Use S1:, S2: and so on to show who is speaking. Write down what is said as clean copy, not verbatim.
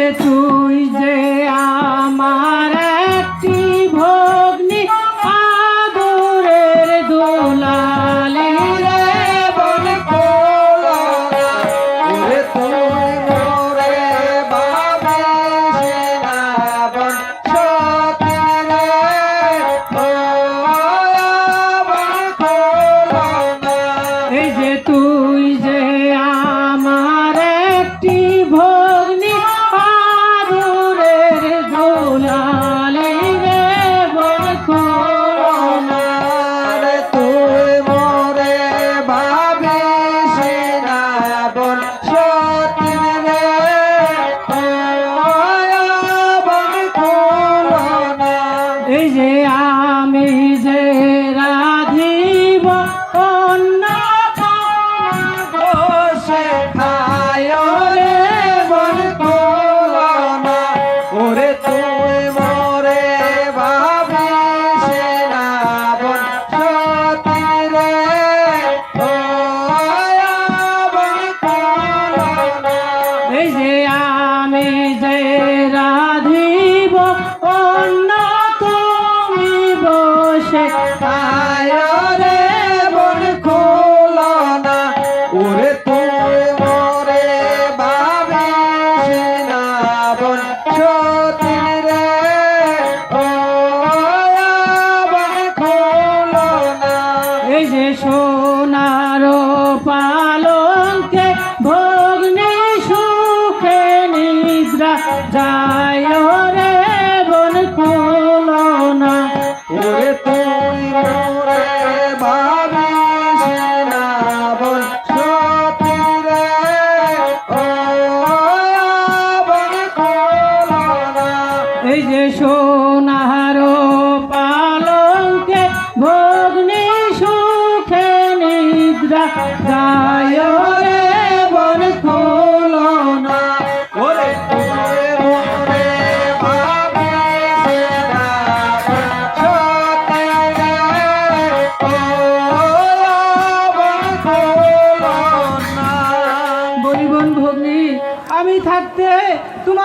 S1: যে তুই যে আমার একটি ভগ্নি আদরের দুলালি রে বন কোলা
S2: ওরে তুই মোরে ভাবিস না বন সতী রে ও বন কোলা।
S1: এই যে তুই যে আমার একটি ভগ্নি আদরের দুলালি রে বন কোলা
S2: রে তুই মোরে ভাবিস না বন সতী রে ও বন কোলা।
S1: এই যে আমি যে রাধিব অন্য
S2: বসে খায় রে বন কোলা। ওরে তুই মোরে ভাবিস না বন সতী রে ও বন কোলা।
S1: এই যে আমি যে রাধিব অন্য তুমি বসে
S2: খায় রে বন কোলা। ওরে তুই মোরে ভাবিস না বন সতী রে ও বন কোলা।
S1: এই যে সোনার পালঙ্কে ভগ্নি সুখে নিদ্রা যায় রে বন কোলনা
S2: ওরে তুই মোরে ভাবিস না বন সতী রে ও বন কোলা।
S1: এই যে